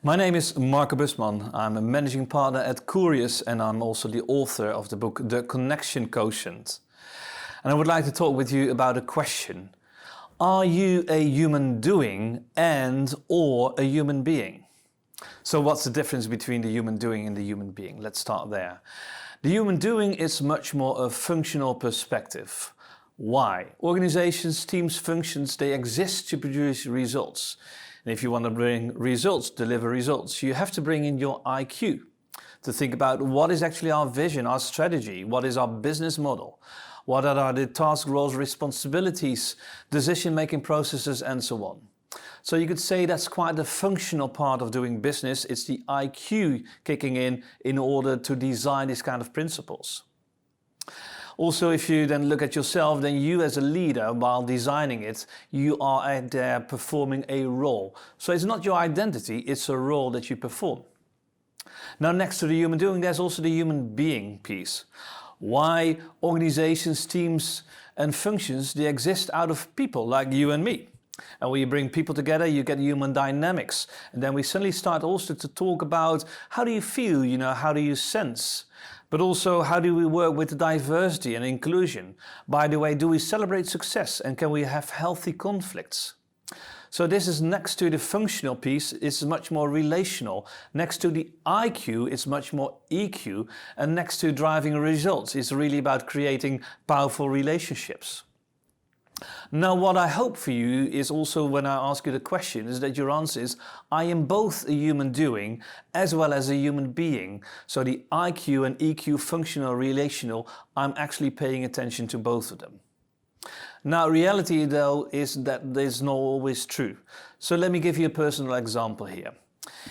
My name is Marco Buschman. I'm a managing partner at Curious and I'm also the author of the book The Connection Quotient. And I would like to talk with you about a question. Are you a human doing and or a human being? So what's the difference between the human doing and the human being? Let's start there. The human doing is much more a functional perspective. Why? Organizations, teams, functions, they exist to produce results. And if you want to bring results, deliver results, you have to bring in your IQ to think about what is actually our vision, our strategy, what is our business model, what are the task, roles, responsibilities, decision-making processes, and so on. So you could say that's quite the functional part of doing business. It's the IQ kicking in order to design these kind of principles. Also, if you then look at yourself, then you as a leader, while designing it, you are there performing a role. So it's not your identity, it's a role that you perform. Now, next to the human doing, there's also the human being piece. Why organizations, teams, and functions, they exist out of people like you and me. And when you bring people together, you get human dynamics. And then we suddenly start also to talk about how do you feel, how do you sense? But also, how do we work with diversity and inclusion? By the way, do we celebrate success and can we have healthy conflicts? So this is next to the functional piece, it's much more relational. Next to the IQ, it's much more EQ. And next to driving results, it's really about creating powerful relationships. Now, what I hope for you is also when I ask you the question is that your answer is, I am both a human doing as well as a human being. So the IQ and EQ, functional, relational, I'm actually paying attention to both of them. Now, reality though is that this is not always true. So let me give you a personal example here.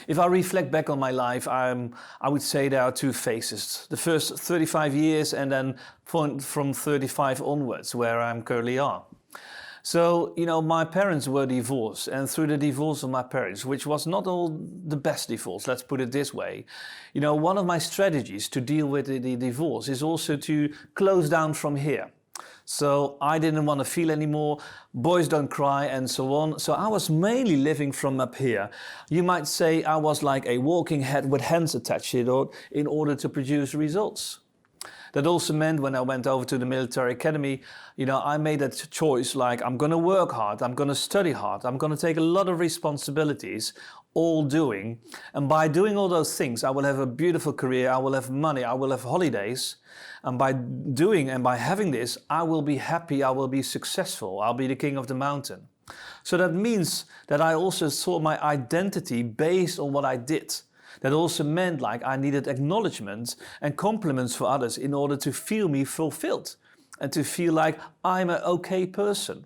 If I reflect back on my life, I would say there are two phases. The first 35 years and then from 35 onwards, where I'm currently are. So, my parents were divorced, and through the divorce of my parents, which was not all the best divorce, let's put it this way, one of my strategies to deal with the divorce is also to close down from here. So I didn't want to feel anymore, boys don't cry and so on. So I was mainly living from up here. You might say I was like a walking head with hands attached in order to produce results. That also meant when I went over to the military academy, I made that choice like I'm going to work hard, I'm going to study hard, I'm going to take a lot of responsibilities, all doing. And by doing all those things, I will have a beautiful career, I will have money, I will have holidays. And by doing and by having this, I will be happy, I will be successful, I'll be the king of the mountain. So that means that I also saw my identity based on what I did. That also meant like I needed acknowledgement and compliments for others in order to feel me fulfilled and to feel like I'm an okay person.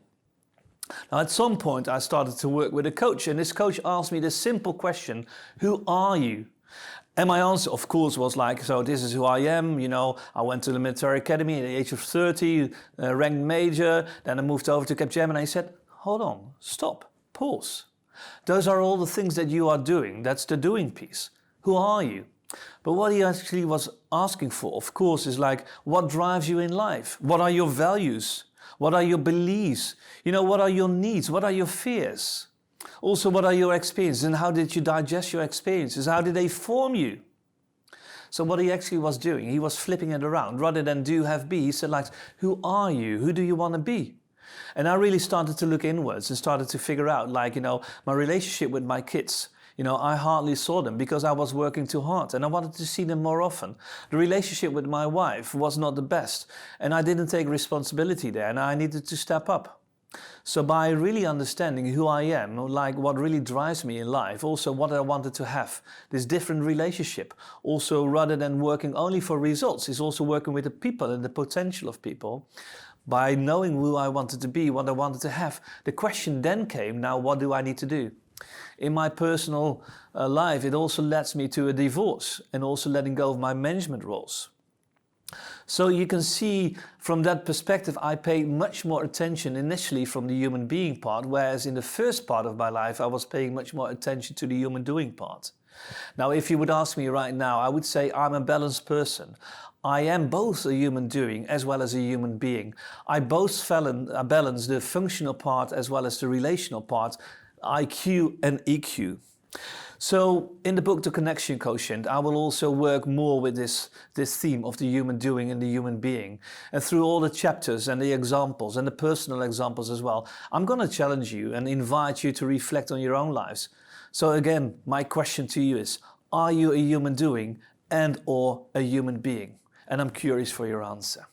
Now at some point I started to work with a coach, and this coach asked me this simple question, who are you? And my answer of course was like, so this is who I am, I went to the military academy at the age of 30, ranked major, then I moved over to Capgemini and I said, hold on, stop, pause. Those are all the things that you are doing, that's the doing piece. Who are you? But what he actually was asking for, of course, is like, what drives you in life? What are your values? What are your beliefs? What are your needs? What are your fears? Also, what are your experiences and how did you digest your experiences? How did they form you? So what he actually was doing, he was flipping it around. Rather than do, have, be, he said like, who are you? Who do you want to be? And I really started to look inwards and started to figure out like, my relationship with my kids. I hardly saw them because I was working too hard and I wanted to see them more often. The relationship with my wife was not the best and I didn't take responsibility there and I needed to step up. So by really understanding who I am, like what really drives me in life, also what I wanted to have, this different relationship, also rather than working only for results, is also working with the people and the potential of people. By knowing who I wanted to be, what I wanted to have, the question then came, now what do I need to do? In my personal life, it also led me to a divorce and also letting go of my management roles. So you can see from that perspective, I paid much more attention initially from the human being part, whereas in the first part of my life, I was paying much more attention to the human doing part. Now, if you would ask me right now, I would say I'm a balanced person. I am both a human doing as well as a human being. I both balance the functional part as well as the relational part, IQ and EQ. So in the book, The Connection Quotient, I will also work more with this theme of the human doing and the human being. And through all the chapters and the examples and the personal examples as well, I'm going to challenge you and invite you to reflect on your own lives. So again, my question to you is, are you a human doing and or a human being? And I'm curious for your answer.